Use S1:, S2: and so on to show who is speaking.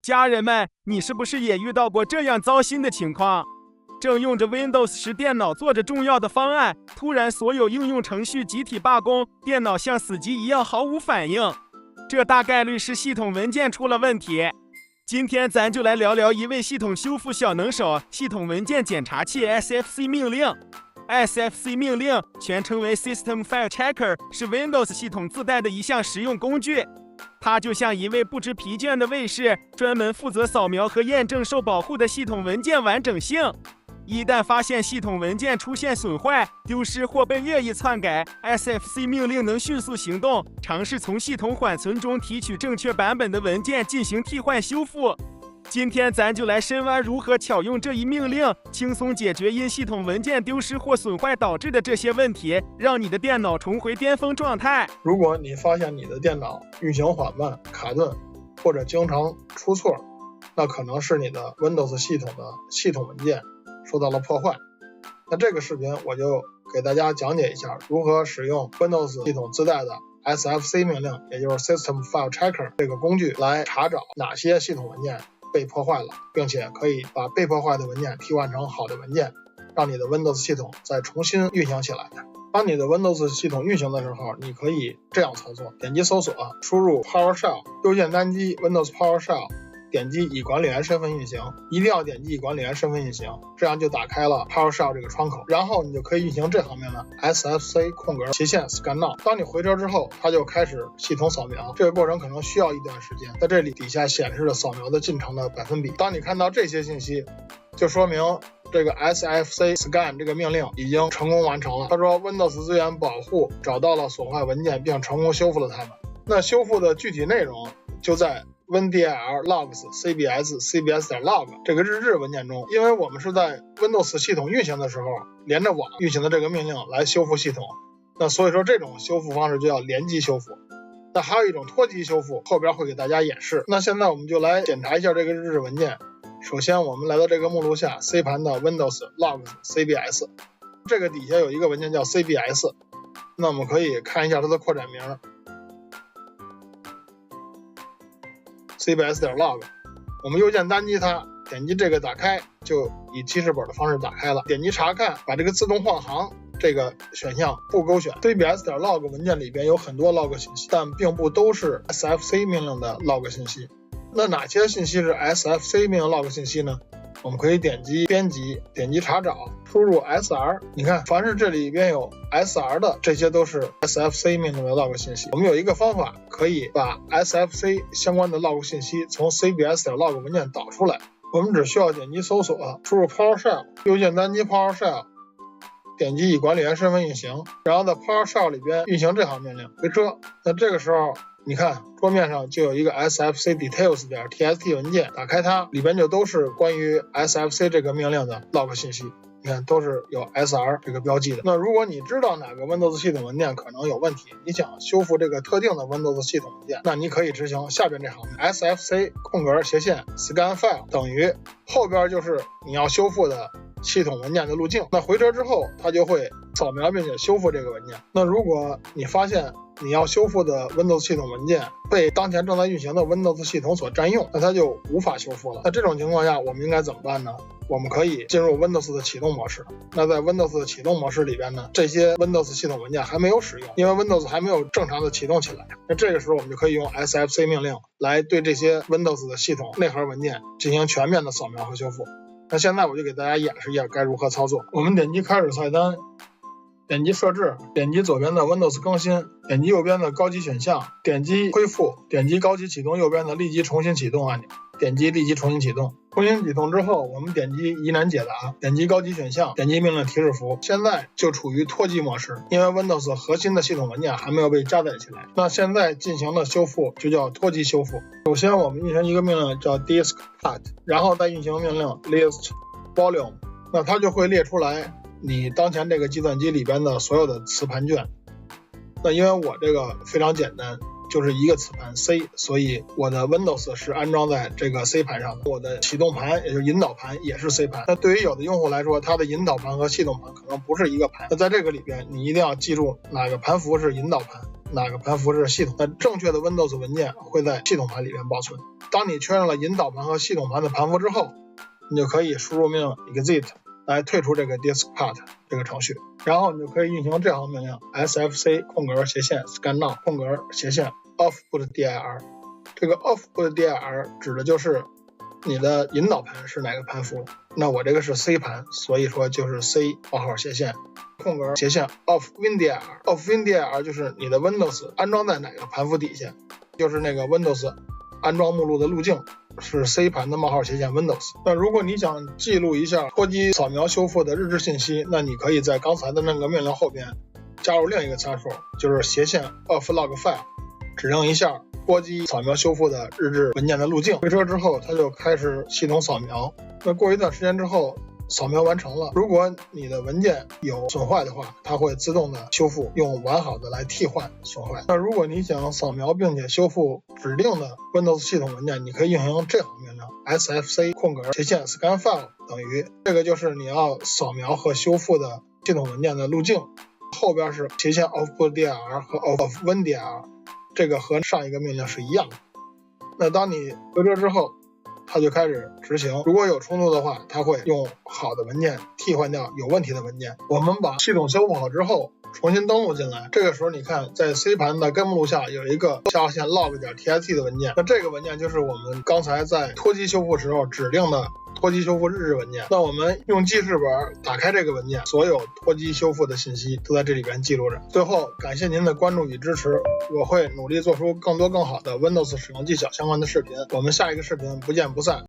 S1: 家人们，你是不是也遇到过这样糟心的情况？正用着 Windows 10电脑做着重要的方案，突然所有应用程序集体罢工，电脑像死机一样毫无反应。这大概率是系统文件出了问题。今天咱就来聊聊一位系统修复小能手——系统文件检查器 SFC 命令。SFC 命令全称为 System File Checker， 是 Windows 系统自带的一项实用工具。它就像一位不知疲倦的卫士，专门负责扫描和验证受保护的系统文件完整性。一旦发现系统文件出现损坏、丢失或被恶意篡改， SFC 命令能迅速行动，尝试从系统缓存中提取正确版本的文件进行替换修复。今天咱就来深挖如何巧用这一命令，轻松解决因系统文件丢失或损坏导致的这些问题，让你的电脑重回巅峰状态。
S2: 如果你发现你的电脑运行缓慢、卡顿或者经常出错，那可能是你的 Windows 系统的系统文件受到了破坏。那这个视频我就给大家讲解一下如何使用 Windows 系统自带的 SFC 命令，也就是 System File Checker 这个工具来查找哪些系统文件被破坏了，并且可以把被破坏的文件替换成好的文件，让你的 Windows 系统再重新运行起来。当你的 Windows 系统运行的时候，你可以这样操作：点击搜索，输入 PowerShell， 右键单击 Windows PowerShell， 点击以管理员身份运行，一定要点击以管理员身份运行，这样就打开了 PowerShell 这个窗口，然后你就可以运行这行命令 SFC /scan now。当你回车之后，它就开始系统扫描，这个过程可能需要一段时间。在这里底下显示了扫描的进程的百分比。当你看到这些信息，就说明这个 SFC scan 这个命令已经成功完成了。他说 Windows 资源保护找到了损坏文件并成功修复了它们。那修复的具体内容就在 WinDIR logs cbs.log 这个日志文件中。因为我们是在 Windows 系统运行的时候连着网运行的这个命令来修复系统，那所以说这种修复方式就叫联机修复。那还有一种脱机修复，后边会给大家演示。那现在我们就来检查一下这个日志文件。首先我们来到这个目录下 C 盘的 Windows logs cbs， 这个底下有一个文件叫 cbs， 那我们可以看一下它的扩展名 cbs.log， 我们右键单击它，点击这个打开，就以记事本的方式打开了。点击查看，把这个自动换行这个选项不勾选。 cbs.log 文件里边有很多 log 信息，但并不都是 SFC 命令的 log 信息。那哪些信息是 SFC 命令 log 信息呢？我们可以点击编辑，点击查找，输入 SR， 你看凡是这里边有 SR 的，这些都是 SFC 命令的 log 信息。我们有一个方法可以把 SFC 相关的 log 信息从 cbs.log 文件导出来。我们只需要点击搜索，输入 PowerShell， 右键单击 PowerShell， 点击以管理员身份运行，然后在 PowerShell 里边运行这行命令回车。那这个时候你看桌面上就有一个 SFC details.txt 文件，打开它，里边就都是关于 SFC 这个命令的 log 信息，你看都是有 SR 这个标记的。那如果你知道哪个 Windows 系统文件可能有问题，你想修复这个特定的 Windows 系统文件，那你可以执行下边这行 SFC /scan file 等于后边就是你要修复的系统文件的路径。那回车之后它就会扫描并且修复这个文件。那如果你发现你要修复的 Windows 系统文件被当前正在运行的 Windows 系统所占用，那它就无法修复了。那这种情况下我们应该怎么办呢？我们可以进入 Windows 的启动模式。那在 Windows 的启动模式里边呢，这些 Windows 系统文件还没有使用，因为 Windows 还没有正常的启动起来。那这个时候我们就可以用 SFC 命令来对这些 Windows 的系统内核文件进行全面的扫描和修复。那现在我就给大家演示一下该如何操作。我们点击开始菜单，点击设置，点击左边的 Windows 更新，点击右边的高级选项，点击恢复，点击高级启动右边的立即重新启动按钮，点击立即重新启动。重新启动之后，我们点击疑难解答，点击高级选项，点击命令提示符。现在就处于脱机模式，因为 Windows 核心的系统文件还没有被加载起来。那现在进行的修复就叫脱机修复。首先我们运行一个命令叫 disk cut， 然后再运行命令 list volume， 那它就会列出来你当前这个计算机里边的所有的磁盘卷。那因为我这个非常简单，就是一个磁盘 C， 所以我的 Windows 是安装在这个 C 盘上的。我的启动盘也就是引导盘也是 C 盘。那对于有的用户来说，它的引导盘和系统盘可能不是一个盘。那在这个里边你一定要记住哪个盘符是引导盘，哪个盘符是系统。那正确的 Windows 文件会在系统盘里面保存。当你确认了引导盘和系统盘的盘符之后，你就可以输入命令 exit 来退出这个 diskpart 这个程序，然后你就可以运行这行命令 sfc://scannow:/offbootdir。这个 offbootdir 指的就是你的引导盘是哪个盘符。那我这个是 C 盘，所以说就是 C://offwindir。offwindir 就是你的 Windows 安装在哪个盘符底下，就是那个 Windows 安装目录的路径是 C 盘的://Windows。那如果你想记录一下脱机扫描修复的日志信息，那你可以在刚才的那个命令后边加入另一个参数，就是/offlogfile， 指令一下脱机扫描修复的日志文件的路径。回车之后，它就开始系统扫描。那过一段时间之后，扫描完成了，如果你的文件有损坏的话，它会自动的修复，用完好的来替换损坏。那如果你想扫描并且修复指定的 Windows 系统文件，你可以运行这行命令 sfc://scanfile 等于，这个就是你要扫描和修复的系统文件的路径，后边是/offbootdir 和 offwindir， 这个和上一个命令是一样的。那当你回车之后，它就开始执行，如果有冲突的话，它会用好的文件替换掉有问题的文件。我们把系统修复好之后重新登录进来，这个时候你看在 C 盘的根目录下有一个下划线 log.txt 的文件，那这个文件就是我们刚才在脱机修复时候指定的脱机修复日志文件。那我们用记事本打开这个文件，所有脱机修复的信息都在这里边记录着。最后感谢您的关注与支持，我会努力做出更多更好的 Windows 使用技巧相关的视频，我们下一个视频不见不散。